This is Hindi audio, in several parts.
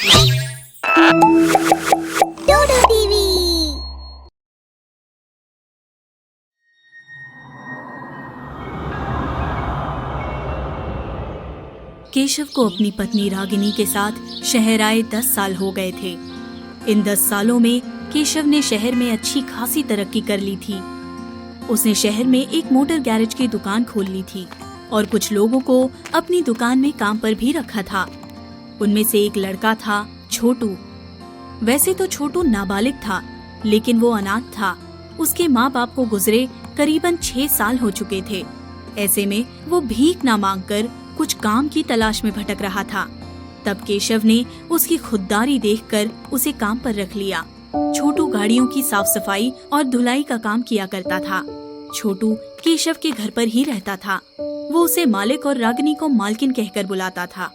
डोडो टीवी। केशव को अपनी पत्नी रागिनी के साथ शहर आए 10 साल हो गए थे। इन 10 सालों में केशव ने शहर में अच्छी खासी तरक्की कर ली थी। उसने शहर में एक मोटर गैरेज की दुकान खोल ली थी और कुछ लोगों को अपनी दुकान में काम पर भी रखा था। उनमें से एक लड़का था, छोटू। वैसे तो छोटू नाबालिग था, लेकिन वो अनाथ था। उसके माँ बाप को गुजरे करीबन 6 साल हो चुके थे। ऐसे में वो भीख ना मांगकर कुछ काम की तलाश में भटक रहा था। तब केशव ने उसकी खुददारी देखकर उसे काम पर रख लिया। छोटू गाड़ियों की साफ सफाई और धुलाई का काम किया करता था। छोटू केशव के घर पर ही रहता था। वो उसे मालिक और रागिनी को मालकिन कहकर बुलाता था।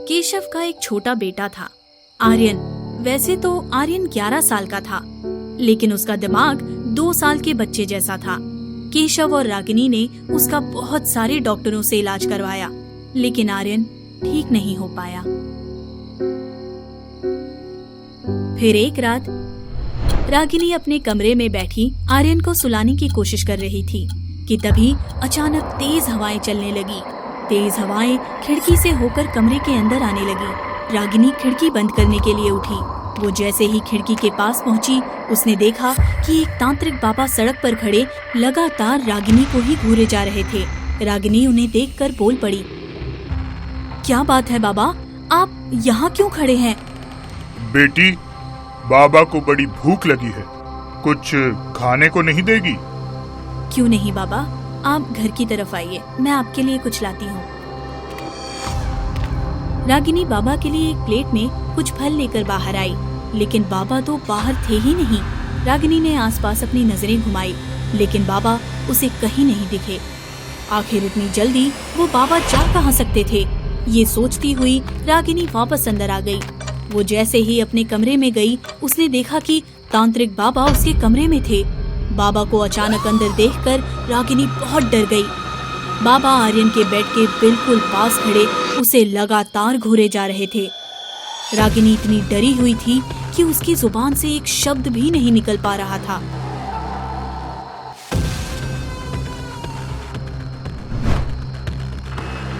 केशव का एक छोटा बेटा था, आर्यन। वैसे तो आर्यन 11 साल का था, लेकिन उसका दिमाग 2 साल के बच्चे जैसा था। केशव और रागिनी ने उसका बहुत सारे डॉक्टरों से इलाज करवाया, लेकिन आर्यन ठीक नहीं हो पाया। फिर एक रात रागिनी अपने कमरे में बैठी आर्यन को सुलाने की कोशिश कर रही थी कि तभी अचानक तेज हवाएं चलने लगी। तेज हवाएं खिड़की से होकर कमरे के अंदर आने लगी। रागिनी खिड़की बंद करने के लिए उठी। वो जैसे ही खिड़की के पास पहुंची, उसने देखा कि एक तांत्रिक बाबा सड़क पर खड़े लगातार रागिनी को ही घूरे जा रहे थे। रागिनी उन्हें देखकर बोल पड़ी, क्या बात है बाबा, आप यहाँ क्यों खड़े हैं? बेटी, बाबा को बड़ी भूख लगी है, कुछ खाने को नहीं देगी? क्यों नहीं बाबा, आप घर की तरफ आइए, मैं आपके लिए कुछ लाती हूँ। रागिनी बाबा के लिए एक प्लेट में कुछ फल लेकर बाहर आई, लेकिन बाबा तो बाहर थे ही नहीं। रागिनी ने आसपास अपनी नजरें घुमाई, लेकिन बाबा उसे कहीं नहीं दिखे। आखिर इतनी जल्दी वो बाबा जा कहाँ सकते थे? ये सोचती हुई रागिनी वापस अंदर आ गई। वो जैसे ही अपने कमरे में गई, उसने देखा कि तांत्रिक बाबा उसके कमरे में थे। बाबा को अचानक अंदर देखकर रागिनी बहुत डर गई। बाबा आर्यन के बेड के बिल्कुल पास खड़े उसे लगातार घूरे जा रहे थे। रागिनी इतनी डरी हुई थी कि उसकी जुबान से एक शब्द भी नहीं निकल पा रहा था।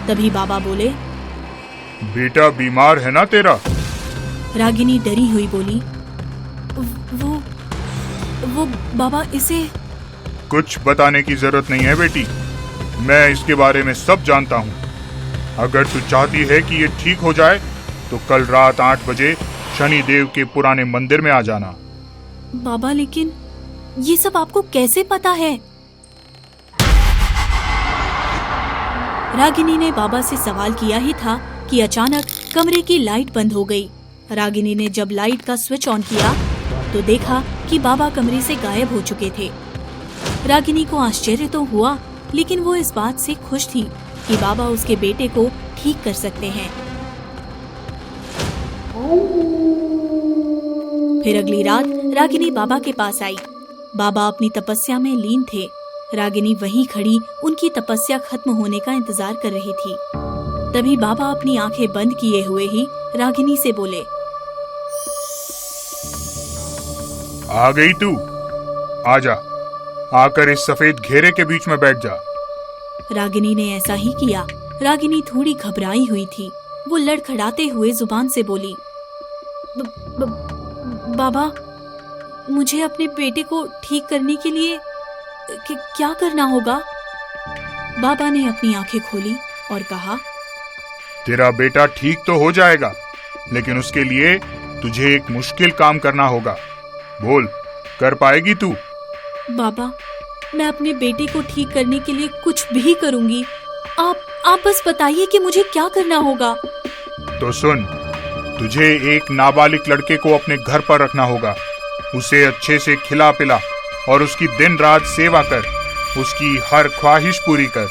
तभी बाबा बोले, बेटा बीमार है ना तेरा? रागिनी डरी हुई बोली, वो बाबा इसे। कुछ बताने की जरूरत नहीं है बेटी, मैं इसके बारे में सब जानता हूँ। अगर तू चाहती है कि ये ठीक हो जाए तो कल रात 8 बजे शनि देव के पुराने मंदिर में आ जाना। बाबा, लेकिन ये सब आपको कैसे पता है? रागिनी ने बाबा से सवाल किया ही था कि अचानक कमरे की लाइट बंद हो गई। रागिनी ने जब लाइट का स्विच ऑन किया तो देखा कि बाबा कमरे से गायब हो चुके थे। रागिनी को आश्चर्य तो हुआ, लेकिन वो इस बात से खुश थी कि बाबा उसके बेटे को ठीक कर सकते हैं। फिर अगली रात रागिनी बाबा के पास आई। बाबा अपनी तपस्या में लीन थे। रागिनी वहीं खड़ी उनकी तपस्या खत्म होने का इंतजार कर रही थी। तभी बाबा अपनी आंखें बंद किए हुए ही रागिनी से बोले, आ गई तू? आजा, आकर इस सफेद घेरे के बीच में बैठ जा। रागिनी ने ऐसा ही किया। रागिनी थोड़ी घबराई हुई थी। वो लड़खड़ाते हुए जुबान से बोली, बाबा, मुझे अपने बेटे को ठीक करने के लिए क्या करना होगा? बाबा ने अपनी आंखें खोली और कहा, तेरा बेटा ठीक तो हो जाएगा, लेकिन उसके लिए तुझे एक मुश्किल काम करना होगा। बोल, कर पाएगी तू? बाबा, मैं अपने बेटे को ठीक करने के लिए कुछ भी करूंगी। आप बस बताइए कि मुझे क्या करना होगा। तो सुन, तुझे एक नाबालिग लड़के को अपने घर पर रखना होगा। उसे अच्छे से खिला पिला और उसकी दिन रात सेवा कर। उसकी हर ख्वाहिश पूरी कर।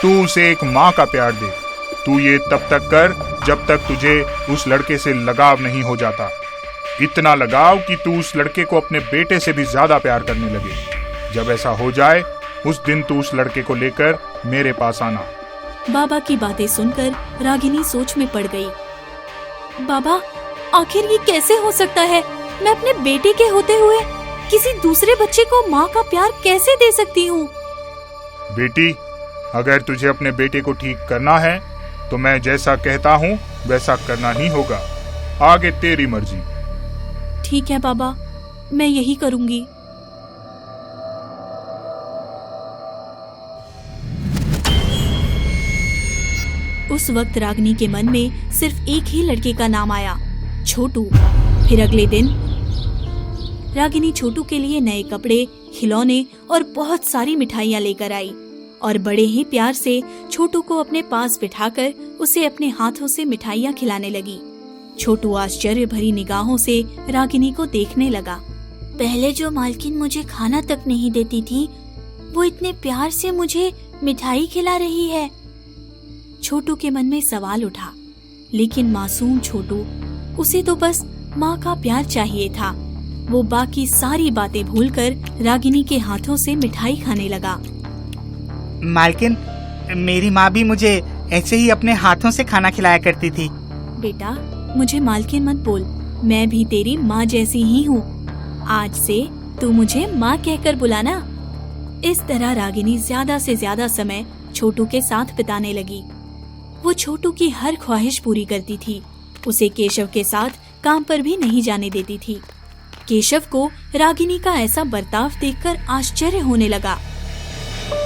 तू उसे एक माँ का प्यार दे। तू ये तब तक कर जब तक तुझे उस लड़के से लगाव नहीं हो जाता। इतना लगाव कि तू उस लड़के को अपने बेटे से भी ज्यादा प्यार करने लगे। जब ऐसा हो जाए, उस दिन तू उस लड़के को लेकर मेरे पास आना। बाबा की बातें सुनकर रागिनी सोच में पड़ गई। बाबा, आखिर ये कैसे हो सकता है? मैं अपने बेटे के होते हुए किसी दूसरे बच्चे को माँ का प्यार कैसे दे सकती हूँ? बेटी, अगर तुझे अपने बेटे को ठीक करना है तो मैं जैसा कहता हूँ वैसा करना ही होगा। आगे तेरी मर्जी। ठीक है बाबा, मैं यही करूँगी। उस वक्त रागिनी के मन में सिर्फ एक ही लड़के का नाम आया, छोटू। फिर अगले दिन रागिनी छोटू के लिए नए कपड़े, खिलौने और बहुत सारी मिठाइयाँ लेकर आई और बड़े ही प्यार से छोटू को अपने पास बिठाकर उसे अपने हाथों से मिठाइयाँ खिलाने लगी। छोटू आश्चर्य भरी निगाहों से रागिनी को देखने लगा। पहले जो मालकिन मुझे खाना तक नहीं देती थी, वो इतने प्यार से मुझे मिठाई खिला रही है। छोटू के मन में सवाल उठा, लेकिन मासूम छोटू, उसे तो बस माँ का प्यार चाहिए था। वो बाकी सारी बातें भूलकर रागिनी के हाथों से मिठाई खाने लगा। मालकिन, मेरी माँ भी मुझे ऐसे ही अपने हाथों से खाना खिलाया करती थी। बेटा, मुझे मालकिन मत बोल, मैं भी तेरी माँ जैसी ही हूँ। आज से तू मुझे माँ कहकर बुलाना। इस तरह रागिनी ज्यादा से ज्यादा समय छोटू के साथ बिताने लगी। वो छोटू की हर ख्वाहिश पूरी करती थी। उसे केशव के साथ काम पर भी नहीं जाने देती थी। केशव को रागिनी का ऐसा बर्ताव देखकर आश्चर्य होने लगा।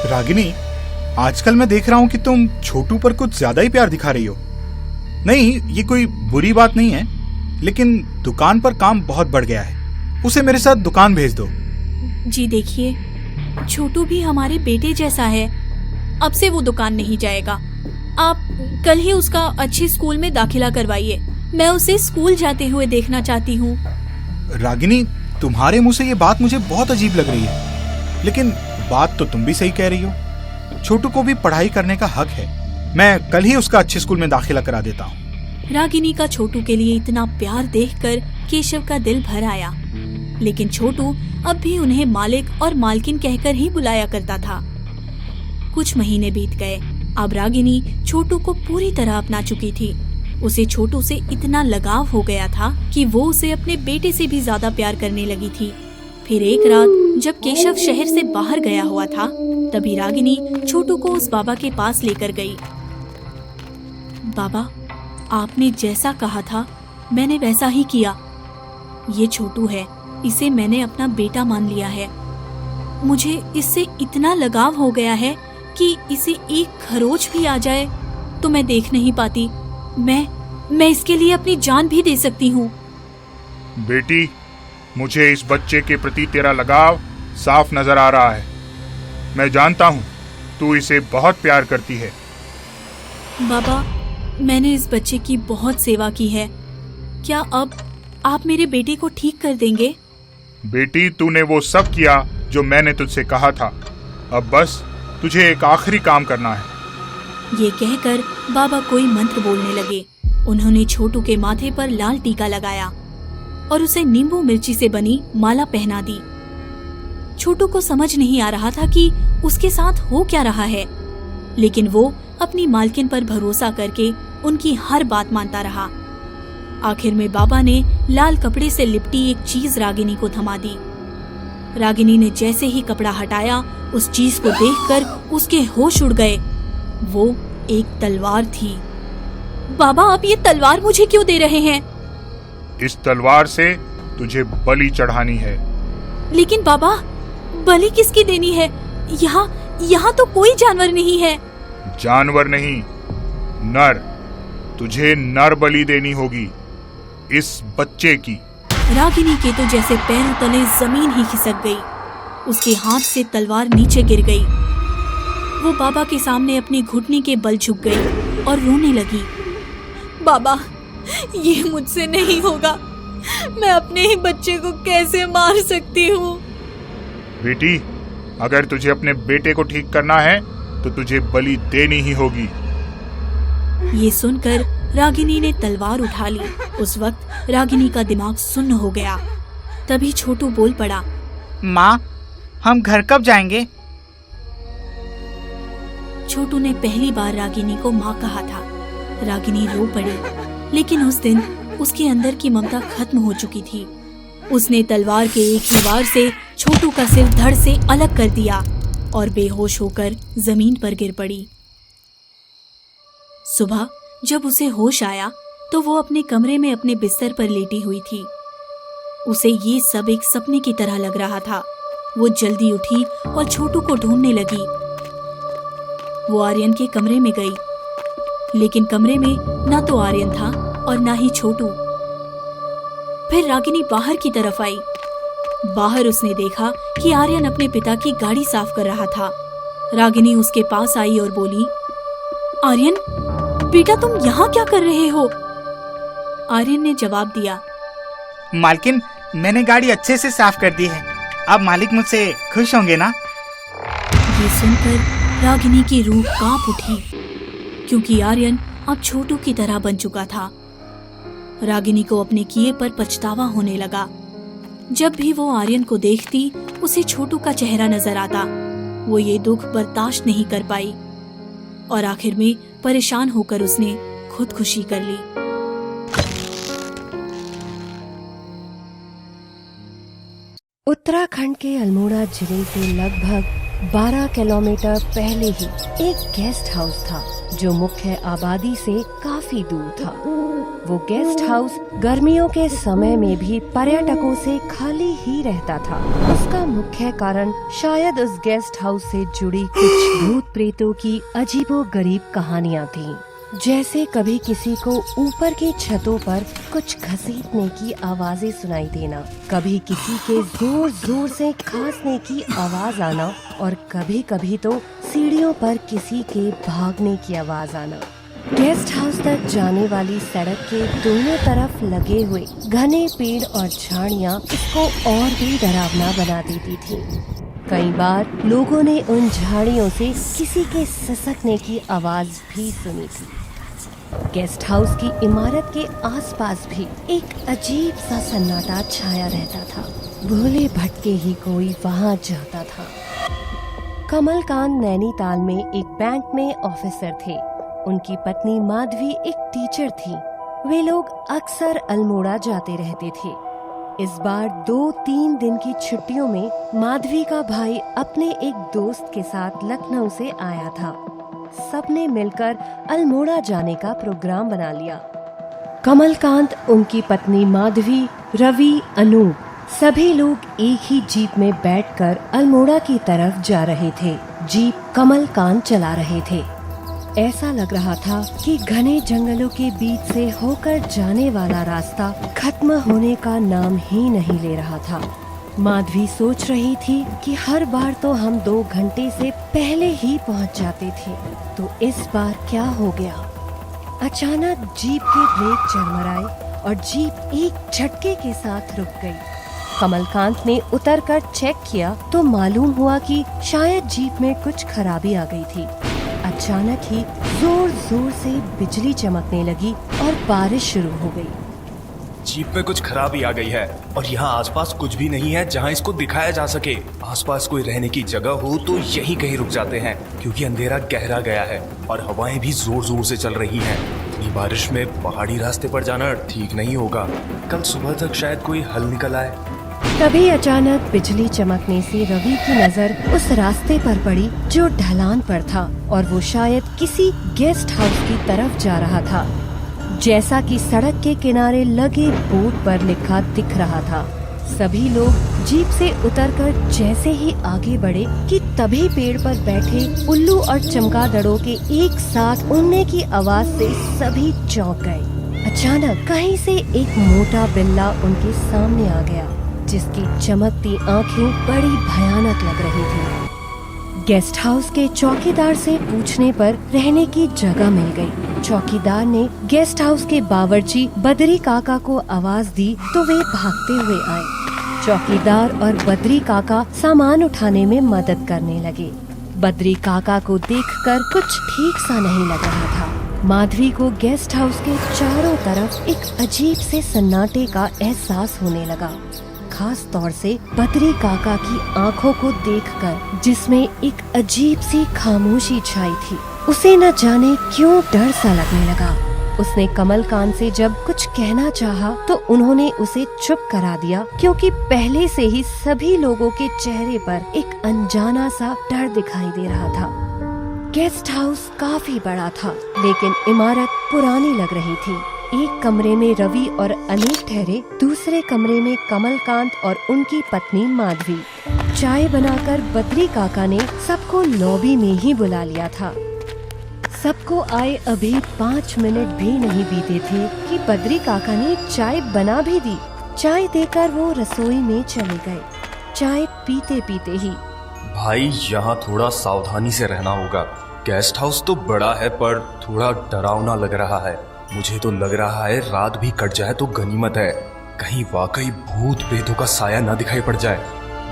रागिनी, आजकल मैं देख रहा हूँ कि तुम छोटू पर कुछ ज्यादा ही प्यार दिखा रही हो। नहीं, ये कोई बुरी बात नहीं है, लेकिन दुकान पर काम बहुत बढ़ गया है। उसे मेरे साथ दुकान भेज दो। जी देखिए, छोटू भी हमारे बेटे जैसा है। अब से वो दुकान नहीं जाएगा। आप कल ही उसका अच्छे स्कूल में दाखिला करवाइए। मैं उसे स्कूल जाते हुए देखना चाहती हूँ। रागिनी, तुम्हारे मुंह से ये बात मुझे बहुत अजीब लग रही है, लेकिन बात तो तुम भी सही कह रही हो। छोटू को भी पढ़ाई करने का हक है। मैं कल ही उसका अच्छे स्कूल में दाखिला करा देता हूँ। रागिनी का छोटू के लिए इतना प्यार देखकर केशव का दिल भर आया, लेकिन छोटू अब भी उन्हें मालिक और मालकिन कहकर ही बुलाया करता था। कुछ महीने बीत गए। अब रागिनी छोटू को पूरी तरह अपना चुकी थी। उसे छोटू से इतना लगाव हो गया था कि वो उसे अपने बेटे से भी ज्यादा प्यार करने लगी थी। फिर एक रात जब केशव शहर से बाहर गया हुआ था, तभी रागिनी छोटू को उस बाबा के पास लेकर गई। बाबा, आपने जैसा कहा था मैंने वैसा ही किया। ये छोटू है, इसे मैंने अपना बेटा मान लिया है। मुझे इससे इतना लगाव हो गया है कि इसे एक खरोच भी आ जाए तो मैं देख नहीं पाती। मैं इसके लिए अपनी जान भी दे सकती हूँ। बेटी, मुझे इस बच्चे के प्रति तेरा लगाव साफ नजर आ रहा है। मैं जानता हूँ तू इसे बहुत प्यार करती है। बाबा, मैंने इस बच्चे की बहुत सेवा की है। क्या अब आप मेरे बेटे को ठीक कर देंगे? बेटी, तूने वो सब किया जो मैंने तुझसे कहा था। अब बस तुझे एक आखिरी काम करना है। ये कहकर बाबा कोई मंत्र बोलने लगे। उन्होंने छोटू के माथे पर लाल टीका लगाया और उसे नींबू मिर्ची से बनी माला पहना दी। छोटू को समझ नहीं आ रहा था कि उसके साथ हो क्या रहा है, लेकिन वो अपनी मालकिन पर भरोसा करके उनकी हर बात मानता रहा। आखिर में बाबा ने लाल कपड़े से लिपटी एक चीज रागिनी को थमा दी। रागिनी ने जैसे ही कपड़ा हटाया, उस चीज को देखकर उसके होश उड़ गए। वो एक तलवार थी। बाबा, आप ये तलवार मुझे क्यों दे रहे हैं? इस तलवार से तुझे बलि चढ़ानी है। लेकिन बाबा, बलि किसकी देनी है? यहाँ तो कोई जानवर नहीं है। जानवर नहीं, नर। तुझे नर बलि देनी होगी, इस बच्चे की। रागिनी के तो जैसे पैरों तले जमीन ही खिसक गई। उसके हाथ से तलवार नीचे गिर गई। वो बाबा के सामने अपनी घुटने के बल झुक गई और रोने लगी। बाबा, ये मुझसे नहीं होगा। मैं अपने ही बच्चे को कैसे मार सकती हूँ? बेटी, अगर तुझे अपने बेटे को ठीक करना है तो तुझे बलि देनी ही होगी। ये सुनकर रागिनी ने तलवार उठा ली। उस वक्त रागिनी का दिमाग सुन्न हो गया। तभी छोटू बोल पड़ा, माँ, हम घर कब जाएंगे? छोटू ने पहली बार रागिनी को माँ कहा था। रागिनी रो पड़ी, लेकिन उस दिन उसके अंदर की ममता खत्म हो चुकी थी। उसने तलवार के एक ही वार से छोटू का सिर धड़ से अलग कर दिया और बेहोश होकर जमीन पर गिर पड़ी। सुबह जब उसे होश आया तो वो अपने कमरे में अपने बिस्तर पर लेटी हुई थी। उसे ये सब एक सपने की तरह लग रहा था। वो जल्दी उठी और छोटू को ढूंढने लगी। वो आर्यन के कमरे में गई, लेकिन कमरे में ना तो आर्यन था और ना ही छोटू। फिर रागिनी बाहर की तरफ आई। बाहर उसने देखा कि आर्यन अपने पिता की गाड़ी साफ कर रहा था। रागिनी उसके पास आई और बोली, आर्यन बेटा, तुम यहाँ क्या कर रहे हो? आर्यन ने जवाब दिया, मालकिन, मैंने गाड़ी अच्छे से साफ कर दी है। अब मालिक मुझसे खुश होंगे ना? ये सुनकर रागिनी की रूह कांप उठी, क्योंकि आर्यन अब छोटू की तरह बन चुका था। रागिनी को अपने किए पर पछतावा होने लगा। जब भी वो आर्यन को देखती, उसे छोटू का चेहरा नजर आता। वो ये दुख बर्दाश्त नहीं कर पाई और आखिर में परेशान होकर उसने खुदकुशी कर ली। उत्तराखंड के अल्मोड़ा जिले से लगभग 12 किलोमीटर पहले ही एक गेस्ट हाउस था जो मुख्य आबादी से काफी दूर था। वो गेस्ट हाउस गर्मियों के समय में भी पर्यटकों से खाली ही रहता था। उसका मुख्य कारण शायद उस गेस्ट हाउस से जुड़ी कुछ भूत प्रेतों की अजीबोगरीब कहानियाँ थीं। जैसे कभी किसी को ऊपर की छतों पर कुछ घसीटने की आवाजें सुनाई देना, कभी किसी के जोर जोर से खांसने की आवाज आना और कभी कभी तो सीढ़ियों पर किसी के भागने की आवाज आना। गेस्ट हाउस तक जाने वाली सड़क के दोनों तरफ लगे हुए घने पेड़ और झाड़ियाँ इसको और भी डरावना बना देती थी। कई बार लोगों ने उन झाड़ियों से किसी के सिसकने की आवाज भी सुनी थी। गेस्ट हाउस की इमारत के आसपास भी एक अजीब सा सन्नाटा छाया रहता था। भोले भटके ही कोई वहाँ जाता था। कमलकांत नैनीताल में एक बैंक में ऑफिसर थे। उनकी पत्नी माधवी एक टीचर थी। वे लोग अक्सर अल्मोड़ा जाते रहते थे। इस बार 2-3 दिन की छुट्टियों में माधवी का भाई अपने एक दोस्त के साथ लखनऊ से आया था। सबने मिलकर अल्मोड़ा जाने का प्रोग्राम बना लिया। कमलकांत, उनकी पत्नी माधवी, रवि, अनूप, सभी लोग एक ही जीप में बैठकर अल्मोड़ा की तरफ जा रहे थे। जीप कमलकांत चला रहे थे। ऐसा लग रहा था कि घने जंगलों के बीच से होकर जाने वाला रास्ता खत्म होने का नाम ही नहीं ले रहा था। माधवी सोच रही थी कि हर बार तो हम 2 घंटे से पहले ही पहुंच जाते थे, तो इस बार क्या हो गया? अचानक जीप के ब्रेक चरमराए और जीप एक झटके के साथ रुक गई। कमलकांत ने उतरकर चेक किया तो मालूम हुआ कि शायद जीप में कुछ खराबी आ गई थी। अचानक ही जोर जोर से बिजली चमकने लगी और बारिश शुरू हो गई। जीप में कुछ खराबी आ गई है और यहाँ आसपास कुछ भी नहीं है जहाँ इसको दिखाया जा सके। आसपास कोई रहने की जगह हो तो यहीं कहीं रुक जाते हैं, क्योंकि अंधेरा गहरा गया है और हवाएं भी जोर जोर से चल रही हैं। इतनी बारिश में पहाड़ी रास्ते पर जाना ठीक नहीं होगा। कल सुबह तक शायद कोई हल निकल आए। तभी अचानक बिजली चमकने से रवि की नजर उस रास्ते पर पड़ी जो ढलान पर था और वो शायद किसी गेस्ट हाउस की तरफ जा रहा था, जैसा कि सड़क के किनारे लगे बोर्ड पर लिखा दिख रहा था। सभी लोग जीप से उतरकर जैसे ही आगे बढ़े कि तभी पेड़ पर बैठे उल्लू और चमगादड़ों के एक साथ उड़ने की आवाज से सभी चौंक गए। अचानक कहीं से एक मोटा बिल्ला उनके सामने आ गया, जिसकी चमकती आंखें बड़ी भयानक लग रही थी। गेस्ट हाउस के चौकीदार से पूछने पर रहने की जगह मिल गई। चौकीदार ने गेस्ट हाउस के बावर्ची बद्री काका को आवाज दी तो वे भागते हुए आए। चौकीदार और बद्री काका सामान उठाने में मदद करने लगे। बद्री काका को देखकर कुछ ठीक सा नहीं लग रहा था। माधवी को गेस्ट हाउस के चारों तरफ एक अजीब से सन्नाटे का एहसास होने लगा, खास तौर से बद्री काका की आंखों को देखकर, जिसमें एक अजीब सी खामोशी छाई थी। उसे न जाने क्यों डर सा लगने लगा। उसने कमलकांत से जब कुछ कहना चाहा तो उन्होंने उसे चुप करा दिया, क्योंकि पहले से ही सभी लोगों के चेहरे पर एक अनजाना सा डर दिखाई दे रहा था। गेस्ट हाउस काफी बड़ा था, लेकिन इमारत पुरानी लग रही थी। एक कमरे में रवि और अनूप ठहरे, दूसरे कमरे में कमलकांत और उनकी पत्नी माधवी। चाय बनाकर बद्री काका ने सबको लॉबी में ही बुला लिया था। सबको आए अभी 5 मिनट भी नहीं बीते थे कि बद्री काका ने चाय बना भी दी। चाय देकर वो रसोई में चले गए। चाय पीते पीते ही, भाई यहाँ थोड़ा सावधानी से रहना होगा। गेस्ट हाउस तो बड़ा है पर थोड़ा डरावना लग रहा है। मुझे तो लग रहा है रात भी कट जाए तो गनीमत है, कहीं वाकई भूत प्रेतों का साया न दिखाई पड़ जाए।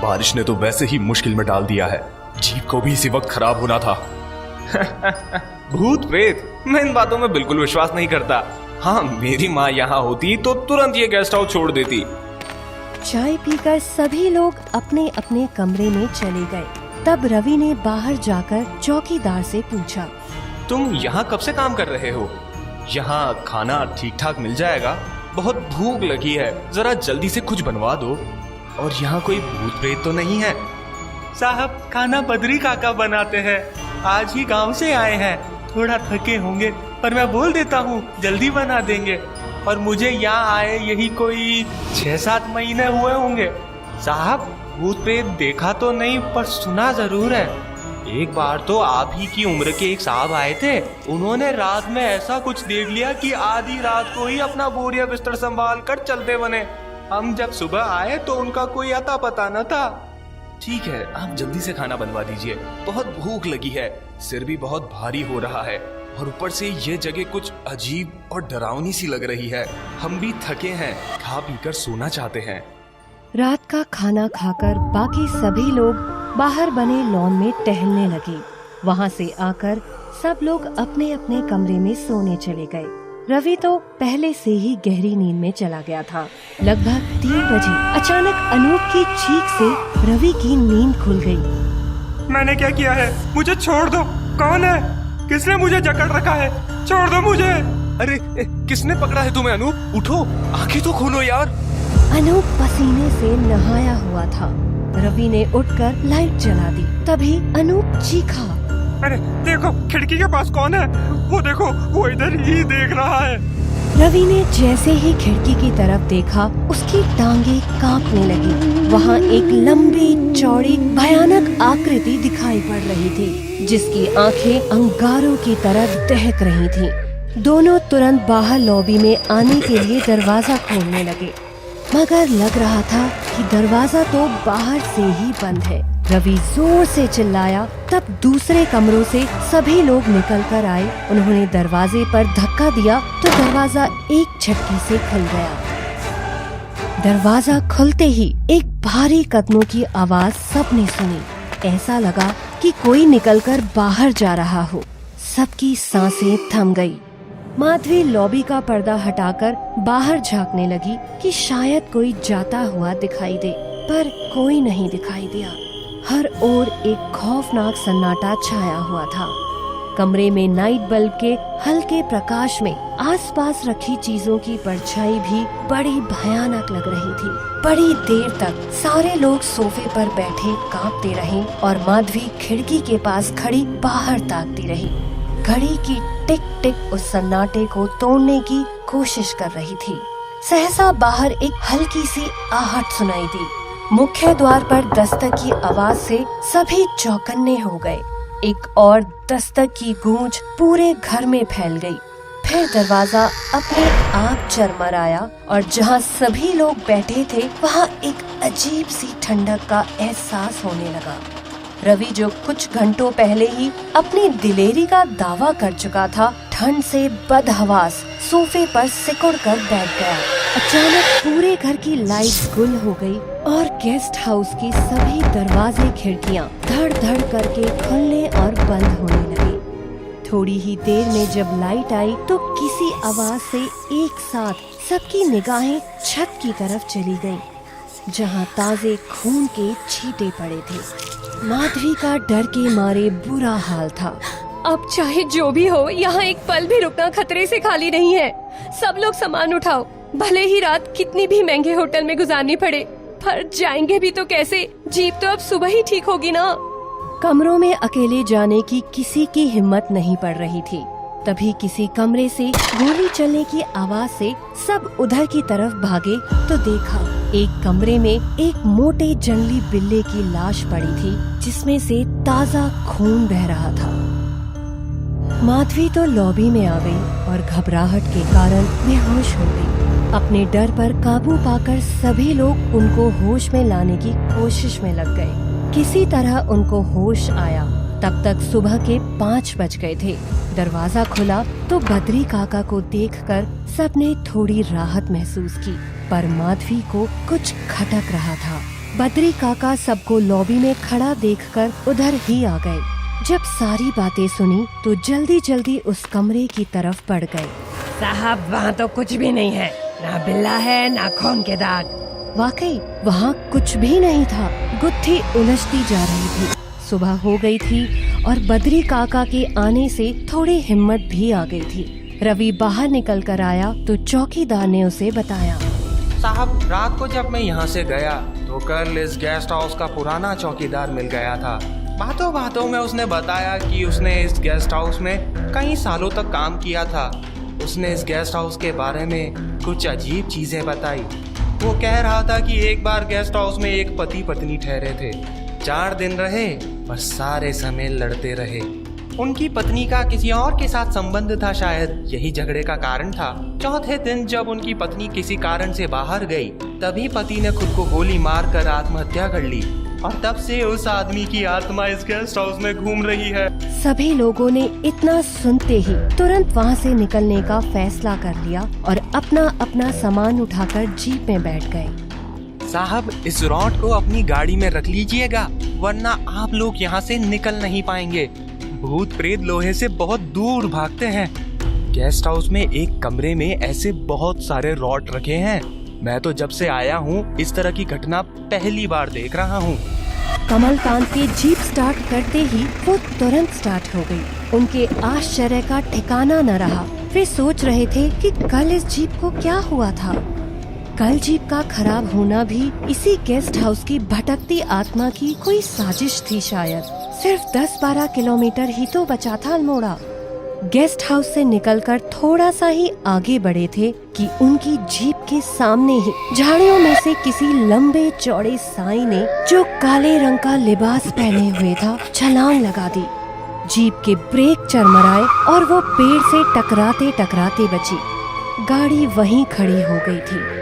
बारिश ने तो वैसे ही मुश्किल में डाल दिया है, जीप को भी इसी वक्त खराब होना था। भूत प्रेत, मैं इन बातों में बिल्कुल विश्वास नहीं करता। हाँ, मेरी माँ यहाँ होती तो तुरंत ये गेस्ट हाउस छोड़ देती। चाय पीकर सभी लोग अपने अपने कमरे में चले गए। तब रवि ने बाहर जाकर चौकीदार से पूछा, तुम यहाँ कब से काम कर रहे हो? यहाँ खाना ठीक ठाक मिल जाएगा? बहुत भूख लगी है, जरा जल्दी से कुछ बनवा दो। और यहाँ कोई भूत प्रेत तो नहीं है? साहब, खाना बद्री काका बनाते हैं, आज ही गांव से आए हैं, थोड़ा थके होंगे पर मैं बोल देता हूँ जल्दी बना देंगे। और मुझे यहाँ आए यही कोई 6-7 महीने हुए होंगे। साहब, भूत प्रेत देखा तो नहीं पर सुना जरूर है। एक बार तो आप ही की उम्र के एक साहब आए थे, उन्होंने रात में ऐसा कुछ देख लिया कि आधी रात को ही अपना बोरिया बिस्तर संभाल कर चलते बने। हम जब सुबह आए तो उनका कोई अता पता न था। ठीक है, आप जल्दी से खाना बनवा दीजिए, बहुत भूख लगी है, सिर भी बहुत भारी हो रहा है और ऊपर से ये जगह कुछ अजीब और डरावनी सी लग रही है। हम भी थके हैं, खा पीकर सोना चाहते हैं। रात का खाना खाकर बाकी सभी लोग बाहर बने लॉन में टहलने लगे। वहाँ से आकर सब लोग अपने अपने कमरे में सोने चले गए। रवि तो पहले से ही गहरी नींद में चला गया था। लगभग 3 बजे अचानक अनूप की चीख से रवि की नींद खुल गई। मैंने क्या किया है? मुझे छोड़ दो। कौन है? किसने मुझे जकड़ रखा है? छोड़ दो मुझे। अरे किसने पकड़ा है तुम्हें? अनूप उठो, आंखें तो खोलो यार। अनूप पसीने से नहाया हुआ था। रवि ने उठकर लाइट जला दी। तभी अनूप चीखा, अरे देखो, खिड़की के पास कौन है? वो देखो, वो इधर ही देख रहा है। रवि ने जैसे ही खिड़की की तरफ देखा, उसकी टांगे कांपने लगी। वहाँ एक लंबी चौड़ी भयानक आकृति दिखाई पड़ रही थी, जिसकी आंखें अंगारों की तरह दहक रही थीं। दोनों तुरंत बाहर लॉबी में आने के लिए दरवाजा खोलने लगे, मगर लग रहा था कि दरवाजा तो बाहर से ही बंद है। रवि जोर से चिल्लाया, तब दूसरे कमरों से सभी लोग निकल कर आए। उन्होंने दरवाजे पर धक्का दिया तो दरवाजा एक झटके से खुल गया। दरवाजा खुलते ही एक भारी कदमों की आवाज सबने सुनी। ऐसा लगा कि कोई निकलकर बाहर जा रहा हो। सबकी सांसें थम गई। माधवी लॉबी का पर्दा हटाकर बाहर झांकने लगी कि शायद कोई जाता हुआ दिखाई दे, पर कोई नहीं दिखाई दिया। हर ओर एक खौफनाक सन्नाटा छाया हुआ था। कमरे में नाइट बल्ब के हल्के प्रकाश में आसपास रखी चीजों की परछाई भी बड़ी भयानक लग रही थी। बड़ी देर तक सारे लोग सोफे पर बैठे कांपते रहे और माधवी खिड़की के पास खड़ी बाहर ताकती रही। घड़ी की टिक टिक उस सन्नाटे को तोड़ने की कोशिश कर रही थी। सहसा बाहर एक हल्की सी आहट सुनाई दी। मुख्य द्वार पर दस्तक की आवाज से सभी चौकन्ने हो गए। एक और दस्तक की गूंज पूरे घर में फैल गई। फिर दरवाजा अपने आप चरमराया और जहां सभी लोग बैठे थे वहां एक अजीब सी ठंडक का एहसास होने लगा। रवि, जो कुछ घंटों पहले ही अपनी दिलेरी का दावा कर चुका था, ठंड से बदहवास सोफे पर सिकुड़ कर बैठ गया। अचानक पूरे घर की लाइट गुल हो गई और गेस्ट हाउस की सभी दरवाजे खिड़कियां धड़ धड़ करके खुलने और बंद होने लगी। थोड़ी ही देर में जब लाइट आई तो किसी आवाज से एक साथ सबकी निगाहें छत की तरफ चली गईं, जहां ताजे खून के छींटे पड़े थे। माधवी का डर के मारे बुरा हाल था। अब चाहे जो भी हो, यहाँ एक पल भी रुकना खतरे से खाली नहीं है। सब लोग सामान उठाओ, भले ही रात कितनी भी महंगे होटल में गुजारनी पड़े, पर जाएंगे भी तो कैसे? जीप तो अब सुबह ही ठीक होगी ना। कमरों में अकेले जाने की किसी की हिम्मत नहीं पड़ रही थी। तभी किसी कमरे से गोली चलने की आवाज से सब उधर की तरफ भागे तो देखा एक कमरे में एक मोटे जंगली बिल्ले की लाश पड़ी थी, जिसमें से ताज़ा खून बह रहा था। माधवी तो लॉबी में आ गई और घबराहट के कारण बेहोश हो गई। अपने डर पर काबू पाकर सभी लोग उनको होश में लाने की कोशिश में लग गए। किसी तरह उनको होश आया। तब तक सुबह के 5 बज गए थे। दरवाजा खुला तो बद्री काका को देखकर सबने थोड़ी राहत महसूस की, पर माधवी को कुछ खटक रहा था। बद्री काका सबको लॉबी में खड़ा देखकर उधर ही आ गए। जब सारी बातें सुनी तो जल्दी जल्दी उस कमरे की तरफ बढ़ गए। साहब, वहाँ तो कुछ भी नहीं है, ना बिल्ला है ना खून के दाग। वाकई वहाँ कुछ भी नहीं था। गुत्थी उलझती जा रही थी। सुबह हो गई थी और बद्री काका के आने से थोड़ी हिम्मत भी आ गई थी। रवि बाहर निकल कर आया तो चौकीदार ने उसे बताया, साहब, रात को जब मैं यहाँ से गया तो कल इस गेस्ट हाउस का पुराना चौकीदार मिल गया था। बातों बातों में उसने बताया कि उसने इस गेस्ट हाउस में कई सालों तक काम किया था। उसने इस गेस्ट हाउस के बारे में कुछ अजीब चीजें बताई। वो कह रहा था कि एक बार गेस्ट हाउस में एक पति पत्नी ठहरे थे। 4 दिन रहे पर सारे समय लड़ते रहे। उनकी पत्नी का किसी और के साथ संबंध था, शायद यही झगड़े का कारण था। चौथे दिन जब उनकी पत्नी किसी कारण से बाहर गई, तभी पति ने खुद को गोली मारकर आत्महत्या कर ली और तब से उस आदमी की आत्मा इस गेस्ट हाउस में घूम रही है। सभी लोगों ने इतना सुनते ही तुरंत वहाँ से निकलने का फैसला कर लिया और अपना अपना सामान उठाकर जीप में बैठ गए। साहब, इस रॉड को अपनी गाड़ी में रख लीजिएगा, वरना आप लोग यहाँ से निकल नहीं पाएंगे। भूत प्रेत लोहे से बहुत दूर भागते हैं। गेस्ट हाउस में एक कमरे में ऐसे बहुत सारे रॉड रखे हैं। मैं तो जब से आया हूँ इस तरह की घटना पहली बार देख रहा हूँ। कमलकांत की जीप स्टार्ट करते ही वो तुरंत स्टार्ट हो गई। उनके आश्चर्य का ठिकाना न रहा। वे सोच रहे थे कि कल इस जीप को क्या हुआ था। कल जीप का खराब होना भी इसी गेस्ट हाउस की भटकती आत्मा की कोई साजिश थी शायद। सिर्फ 10-12 किलोमीटर ही तो बचा था अल्मोड़ा। गेस्ट हाउस से निकलकर थोड़ा सा ही आगे बढ़े थे कि उनकी जीप के सामने ही झाड़ियों में से किसी लंबे चौड़े साईं ने, जो काले रंग का लिबास पहने हुए था, छलांग लगा दी। जीप के ब्रेक चरमराए और वो पेड़ से टकराते टकराते बची। गाड़ी वहीं खड़ी हो गई थी।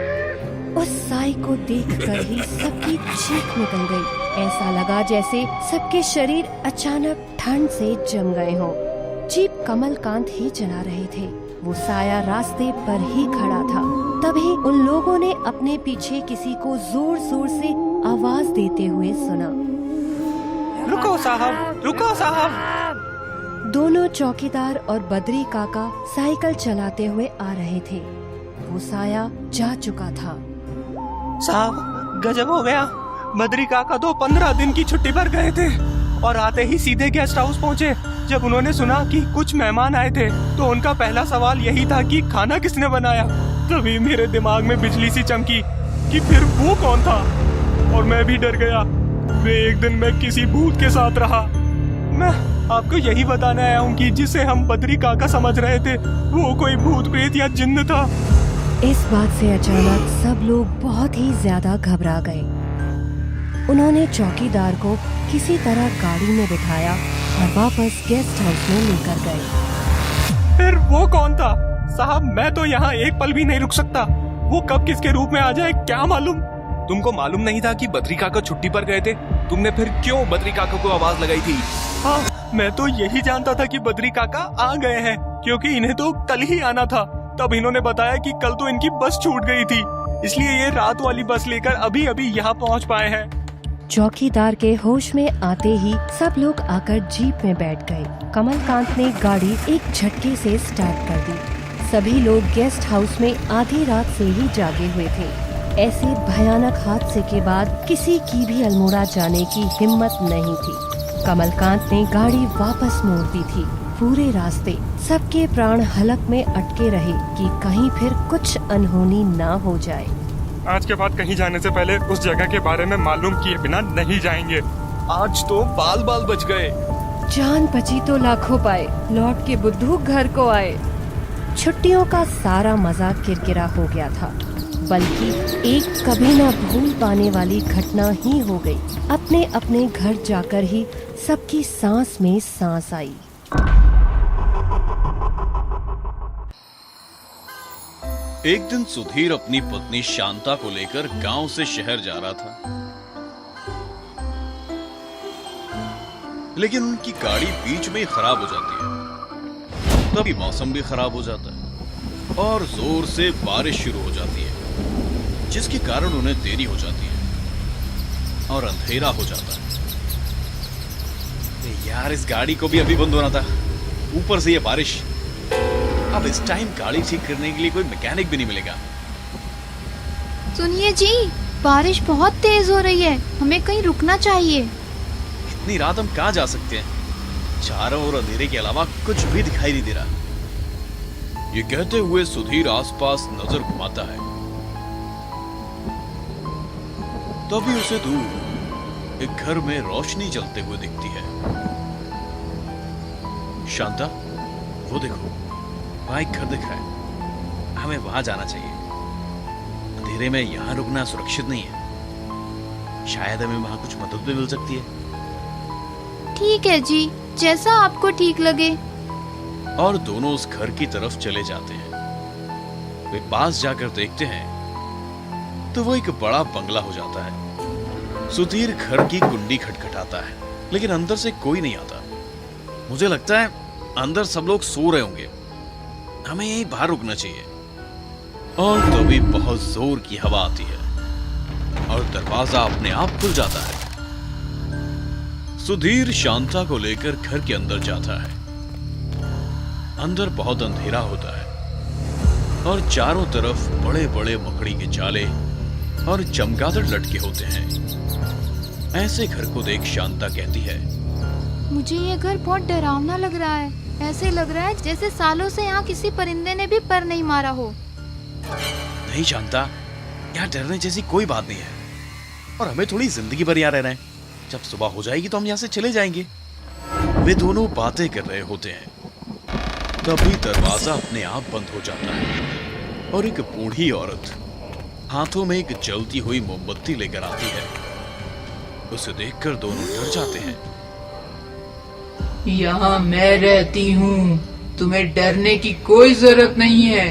उस साई को देखकर ही सबकी चीख निकल गई। ऐसा लगा जैसे सबके शरीर अचानक ठंड से जम गए हों। जीप कमलकांत ही चला रहे थे। वो साया रास्ते पर ही खड़ा था। तभी उन लोगों ने अपने पीछे किसी को जोर जोर से आवाज देते हुए सुना, रुको साहब, रुको साहब। दोनों चौकीदार और बद्री काका साइकिल चलाते हुए आ रहे थे। वो साया जा चुका था। साहब, गजब हो गया। बद्री काका तो 15 दिन की छुट्टी पर गए थे और आते ही सीधे गेस्ट हाउस पहुँचे। जब उन्होंने सुना कि कुछ मेहमान आए थे तो उनका पहला सवाल यही था कि खाना किसने बनाया। तभी मेरे दिमाग में बिजली सी चमकी कि फिर वो कौन था, और मैं भी डर गया। वे एक दिन मैं किसी भूत के साथ रहा। मैं आपको यही बताने आया हूँ कि जिसे हम बद्री काका समझ रहे थे वो कोई भूत प्रेत या जिन्न था। इस बात से अचानक सब लोग बहुत ही ज्यादा घबरा गए। उन्होंने चौकीदार को किसी तरह गाड़ी में बिठाया और वापस गेस्ट हाउस में लेकर गए। फिर वो कौन था? साहब, मैं तो यहाँ एक पल भी नहीं रुक सकता। वो कब किसके रूप में आ जाए क्या मालूम। तुमको मालूम नहीं था कि बद्री काका छुट्टी पर गए थे? तुमने फिर क्यों बद्री काका को आवाज लगाई थी? हाँ, मैं तो यही जानता था कि बद्री काका आ गए हैं, क्योंकि इन्हें तो कल ही आना था। तब इन्होंने बताया कि कल तो इनकी बस छूट गई थी, इसलिए ये रात वाली बस लेकर अभी अभी यहाँ पहुँच पाए हैं। चौकीदार के होश में आते ही सब लोग आकर जीप में बैठ गए। कमलकांत ने गाड़ी एक झटके से स्टार्ट कर दी। सभी लोग गेस्ट हाउस में आधी रात से ही जागे हुए थे। ऐसे भयानक हादसे के बाद किसी की भी अल्मोड़ा जाने की हिम्मत नहीं थी। कमलकांत ने गाड़ी वापस मोड़ दी थी। पूरे रास्ते सबके प्राण हलक में अटके रहे कि कहीं फिर कुछ अनहोनी ना हो जाए। आज के बाद कहीं जाने से पहले उस जगह के बारे में मालूम किए बिना नहीं जाएंगे। आज तो बाल बाल बच गए। जान बची तो लाखों पाए, लौट के बुद्धू घर को आए। छुट्टियों का सारा मजा किरकिरा हो गया था, बल्कि एक कभी ना भूल पाने वाली घटना ही हो गई। अपने अपने घर जाकर ही सबकी सांस में सांस आई। एक दिन सुधीर अपनी पत्नी शांता को लेकर गांव से शहर जा रहा था, लेकिन उनकी गाड़ी बीच में ही खराब हो जाती है। तभी मौसम भी खराब हो जाता है और जोर से बारिश शुरू हो जाती है, जिसके कारण उन्हें देरी हो जाती है और अंधेरा हो जाता है। यार, इस गाड़ी को भी अभी बंद होना था, ऊपर से ये बारिश। अब इस टाइम गाड़ी ठीक करने के लिए कोई मैकेनिक भी नहीं मिलेगा। सुनिए जी, बारिश बहुत तेज हो रही है, हमें कहीं रुकना चाहिए। इतनी रात हम कहाँ जा सकते हैं? चारों ओर अंधेरे के अलावा कुछ भी दिखाई नहीं दे रहा। ये कहते हुए सुधीर आसपास नजर घुमाता है। तभी उसे दूर एक घर में रोशनी जलते हुए दिखती है। शांता, वो देखो, वहां एक घर दिख रहा है। हमें वहां जाना चाहिए। अंधेरे में यहां रुकना सुरक्षित नहीं है। शायद हमें वहां कुछ मदद भी मिल सकती है। ठीक है जी, जैसा आपको ठीक लगे। और दोनों उस घर की तरफ चले जाते हैं। वे पास जाकर देखते हैं तो वो एक बड़ा बंगला हो जाता है। सुधीर घर की कुंडी खटखटाता है, लेकिन अंदर से कोई नहीं आता। मुझे लगता है अंदर सब लोग सो रहे होंगे, हमें यहीं बाहर रुकना चाहिए। और तभी बहुत जोर की हवा आती है और दरवाजा अपने आप खुल जाता है। सुधीर शांता को लेकर घर के अंदर जाता है। अंदर बहुत अंधेरा होता है और चारों तरफ बड़े बड़े मकड़ी के जाले और चमगादड़ लटके होते हैं। ऐसे घर को देख शांता कहती है, मुझे ये घर बहुत डरावना लग रहा है। ऐसे लग रहा है जैसे सालों से यहाँ किसी परिंदे ने भी पर नहीं मारा हो। नहीं शांता, यहाँ डरने जैसी कोई बात नहीं है और हमें थोड़ी जिंदगी भर यहाँ रहना है। जब सुबह हो जाएगी तो हम यहाँ से चले जाएंगे। वे दोनों बातें कर रहे होते हैं, तभी दरवाजा अपने आप बंद हो जाता है और एक बूढ़ी औरत हाथों में एक जलती हुई मोमबत्ती लेकर आती है। उसे देखकर दोनों डर जाते हैं। यहाँ मैं रहती हूँ, तुम्हें डरने की कोई जरूरत नहीं है।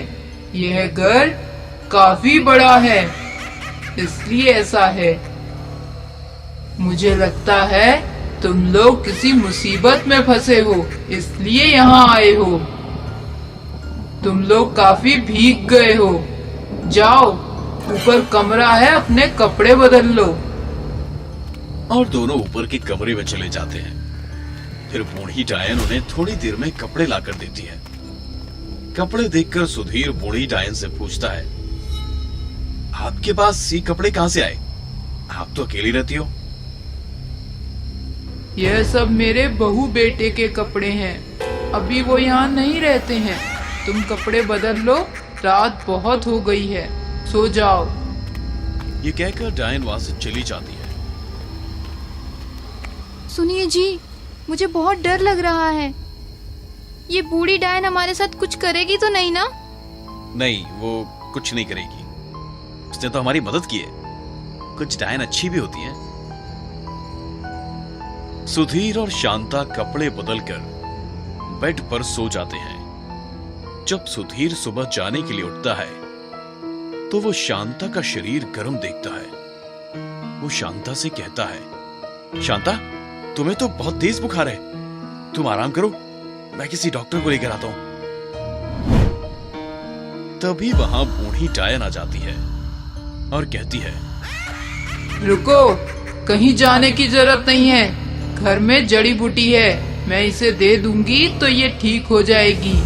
यह घर काफी बड़ा है, इसलिए ऐसा है। मुझे लगता है तुम लोग किसी मुसीबत में फंसे हो, इसलिए यहाँ आए हो। तुम लोग काफी भीग गए हो। जाओ, ऊपर कमरा है, अपने कपड़े बदल लो। और दोनों ऊपर के कमरे में चले जाते हैं। फिर बूढ़ी डायन उन्हें थोड़ी देर में कपड़े लाकर देती है। कपड़े देखकर सुधीर बूढ़ी डायन से पूछता है, आपके पास ये कपड़े कहाँ से आए? आप तो अकेली रहती हो। यह सब मेरे बहू बेटे के कपड़े हैं। अभी वो यहाँ नहीं रहते हैं। तुम कपड़े बदल लो, रात बहुत हो गई है, सो जाओ। ये कहकर डायन वहां से चली जाती है। सुनिए जी, मुझे बहुत डर लग रहा है। ये बूढ़ी डायन हमारे साथ कुछ करेगी तो नहीं ना? नहीं, वो कुछ नहीं करेगी। उसने तो हमारी मदद की है। कुछ डायन अच्छी भी होती हैं। सुधीर और शांता कपड़े बदलकर बेड पर सो जाते हैं। जब सुधीर सुबह जाने के लिए उठता है तो वो शांता का शरीर गर्म देखता है। वो शांता से कहता है, शांता, तुम्हें तो बहुत तेज बुखार है, तुम आराम करो, मैं किसी डॉक्टर को लेकर आता हूं। तभी वहां बूढ़ी डायन आ जाती है और कहती है, रुको, कहीं जाने की जरूरत नहीं है। घर में जड़ी बूटी है, मैं इसे दे दूंगी तो ये ठीक हो जाएगी।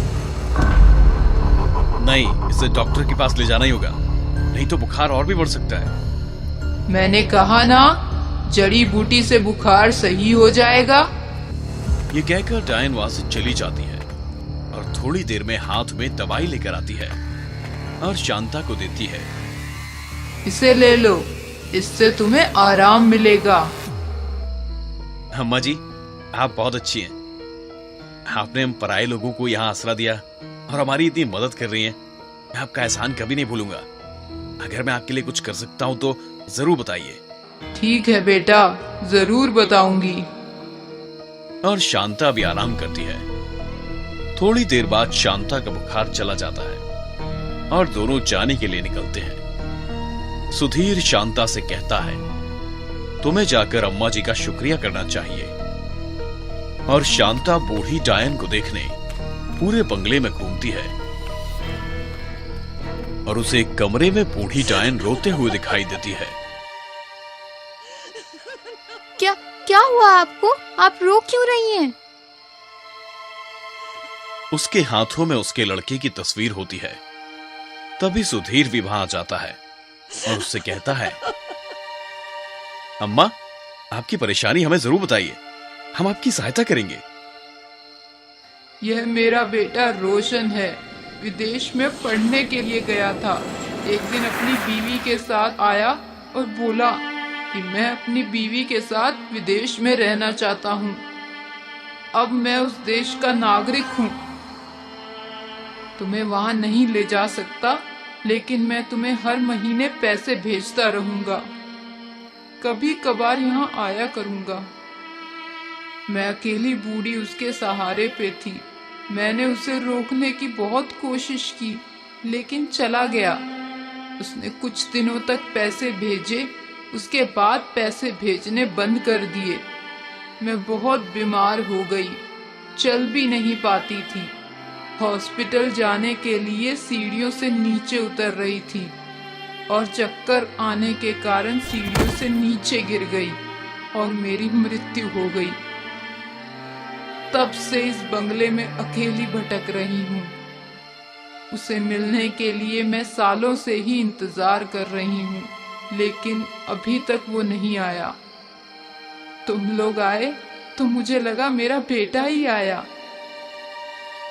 नहीं, इसे डॉक्टर के पास ले जाना ही होगा, नहीं तो बुखार और भी बढ़ सकता है। मैंने कहा ना, जड़ी बूटी से बुखार सही हो जाएगा। ये कहकर डायन वहां से चली जाती है थोड़ी देर में हाथ में दवाई लेकर आती है और शांता को देती है। इसे ले लो, इससे तुम्हें आराम मिलेगा। अम्मा जी, आप बहुत अच्छी हैं। आपने हम पराये लोगों को यहाँ आसरा दिया और हमारी इतनी मदद कर रही हैं। मैं आपका एहसान कभी नहीं भूलूंगा। अगर मैं आपके लिए कुछ कर सकता हूँ तो जरूर बताइए। ठीक है बेटा, जरूर बताऊंगी। और शांता भी आराम करती है। थोड़ी देर बाद शांता का बुखार चला जाता है और दोनों जाने के लिए निकलते हैं। सुधीर शांता से कहता है, तुम्हें जाकर अम्मा जी का शुक्रिया करना चाहिए। और शांता बूढ़ी डायन को देखने पूरे बंगले में घूमती है और उसे एक कमरे में बूढ़ी डायन रोते हुए दिखाई देती है। क्या हुआ आपको? आप रो क्यों रही हैं? उसके हाथों में उसके लड़के की तस्वीर होती है। तभी सुधीर भी वहां आ जाता है और उससे कहता है, अम्मा, आपकी परेशानी हमें जरूर बताइए, हम आपकी सहायता करेंगे। यह मेरा बेटा रोशन है। विदेश में पढ़ने के लिए गया था। एक दिन अपनी बीवी के साथ आया और बोला कि मैं अपनी बीवी के साथ विदेश में रहना चाहता हूँ। अब मैं उस देश का नागरिक हूँ। तुम्हें वहां नहीं ले जा सकता, लेकिन मैं तुम्हें हर महीने पैसे भेजता रहूंगा। कभी कभार यहाँ आया करूंगा। मैं अकेली बूढ़ी उसके सहारे पे थी। मैंने उसे रोकने की बहुत कोशिश की, लेकिन चला गया। उसने कुछ दिनों तक पैसे भेजे, उसके बाद पैसे भेजने बंद कर दिए। मैं बहुत बीमार हो गई, चल भी नहीं पाती थी। हॉस्पिटल जाने के लिए सीढ़ियों से नीचे उतर रही थी और चक्कर आने के कारण सीढ़ियों से नीचे गिर गई और मेरी मृत्यु हो गई। तब से इस बंगले में अकेली भटक रही हूँ। उसे मिलने के लिए मैं सालों से ही इंतजार कर रही हूँ, लेकिन अभी तक वो नहीं आया। तुम लोग आए तो मुझे लगा मेरा बेटा ही आया,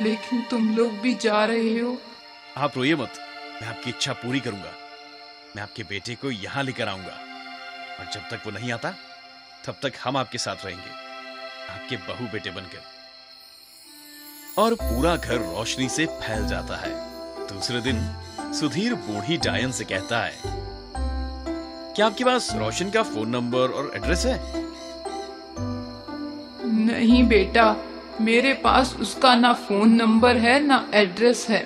लेकिन तुम लोग भी जा रहे हो। आप रोइए मत, मैं आपकी इच्छा पूरी करूंगा। मैं आपके बेटे को यहां लेकर आऊंगा और जब तक वो नहीं आता तब तक हम आपके साथ रहेंगे, आपके बहू बेटे बनकर। और पूरा घर रोशनी से फैल जाता है। दूसरे दिन सुधीर बूढ़ी डायन से कहता है, क्या आपके पास रोशन का फोन नंबर और एड्रेस है? नहीं बेटा, मेरे पास उसका ना फोन नंबर है ना एड्रेस है।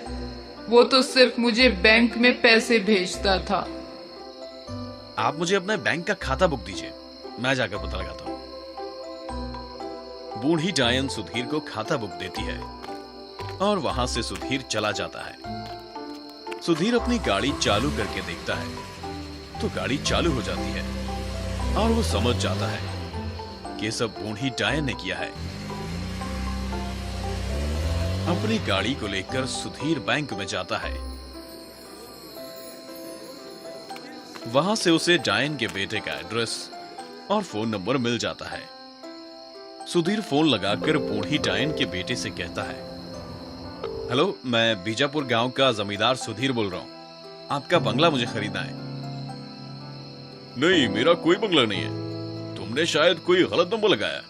वो तो सिर्फ मुझे बैंक में पैसे भेजता था। आप मुझे अपने बैंक का खाता बुक दीजिए, मैं जाकर पता लगाता हूं। बूढ़ी डायन सुधीर को खाता बुक देती है और वहां से सुधीर चला जाता है। सुधीर अपनी गाड़ी चालू करके देखता है तो गाड़ी चालू हो जाती है और वो समझ जाता है कि ये सब बूढ़ी डायन ने किया है। अपनी गाड़ी को लेकर सुधीर बैंक में जाता है। वहां से उसे डायन के बेटे का एड्रेस और फोन नंबर मिल जाता है। सुधीर फोन लगाकर बूढ़ी डायन के बेटे से कहता है, हेलो, मैं बीजापुर गांव का जमींदार सुधीर बोल रहा हूं। आपका बंगला मुझे खरीदना है। नहीं, मेरा कोई बंगला नहीं है, तुमने शायद कोई गलत नंबर लगाया।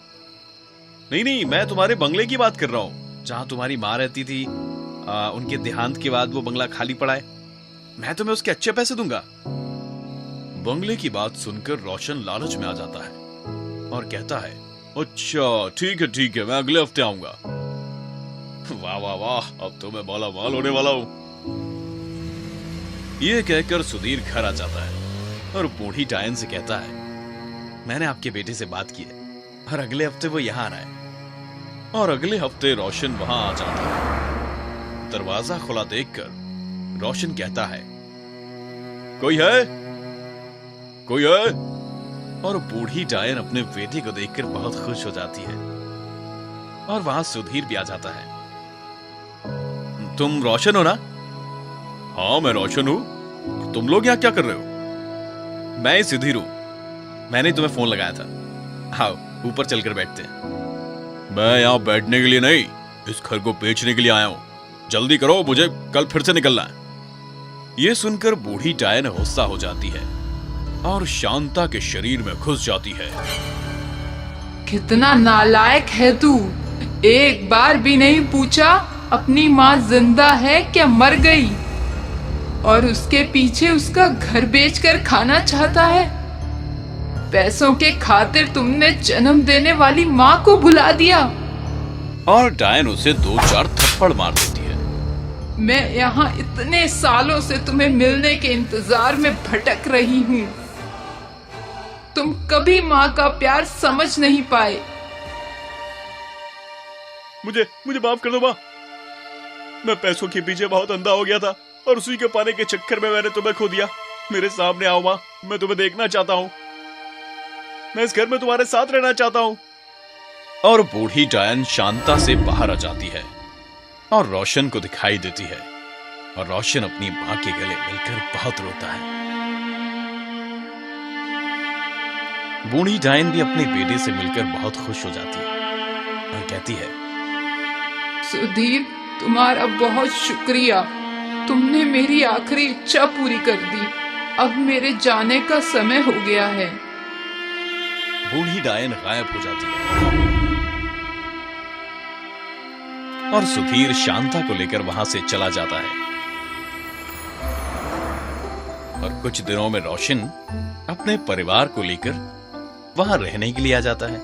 नहीं, मैं तुम्हारे बंगले की बात कर रहा हूं, जहां तुम्हारी माँ रहती थी। उनके देहांत के बाद वो बंगला खाली पड़ा है। मैं तुम्हें उसके अच्छे पैसे दूंगा। बंगले की बात सुनकर रोशन लालच में आ जाता है और कहता है, अच्छा ठीक है, मैं अगले हफ्ते आऊंगा। वाह वाह वाह, अब तो मैं माला माल होने वाला हूं। यह कहकर सुधीर घर आ जाता है और बूढ़ी डायन से कहता है, मैंने आपके बेटे से बात की है और अगले हफ्ते वो यहां आ रहा है। और अगले हफ्ते रोशन वहां आ जाता है। दरवाजा खुला देखकर रोशन कहता है, कोई है? और बूढ़ी डायन अपने बेटे को देखकर बहुत खुश हो जाती है और वहां सुधीर भी आ जाता है। तुम रोशन हो ना? हाँ, मैं रोशन हूं। तुम लोग यहाँ क्या कर रहे हो? मैं सुधीर हूं, मैंने तुम्हें फोन लगाया था। आओ ऊपर चलकर बैठते हैं। मैं यहाँ बैठने के लिए नहीं, इस घर को बेचने के लिए आया हूं। जल्दी करो, मुझे कल फिर से निकलना है। ये सुनकर बूढ़ी डायन गुस्सा हो जाती है और शांता के शरीर में घुस जाती है। कितना नालायक है तू, एक बार भी नहीं पूछा अपनी माँ जिंदा है क्या मर गई, और उसके पीछे उसका घर बेचकर खाना चाहता है। पैसों के खातिर तुमने जन्म देने वाली माँ को भुला दिया। और डायन उसे 2-4 थप्पड़ मार देती है। मैं यहाँ इतने सालों से तुम्हें मिलने के इंतजार में भटक रही हूँ, तुम कभी माँ का प्यार समझ नहीं पाए। मुझे माफ कर दो माँ, मैं पैसों के पीछे बहुत अंधा हो गया था और उसी के पाने के चक्कर में मैंने तुम्हें खो दिया। मेरे सामने आओ माँ, मैं तुम्हें देखना चाहता हूँ, मैं इस घर में तुम्हारे साथ रहना चाहता हूँ। और बूढ़ी डायन शांता से बाहर आ जाती है और रोशन को दिखाई देती है, और रोशन अपनी माँ के गले मिलकर बहुत रोता है। बूढ़ी डायन भी अपने बेटे से मिलकर बहुत खुश हो जाती है और कहती है, सुधीर, तुम्हारा बहुत शुक्रिया, तुमने मेरी आखिरी इच्छा पूरी कर दी। अब मेरे जाने का समय हो गया है। बूढ़ी डायन गायब हो जाती है और सुधीर शांता को लेकर वहां से चला जाता है। और कुछ दिनों में रोशन अपने परिवार को लेकर वहां रहने के लिए आ जाता है।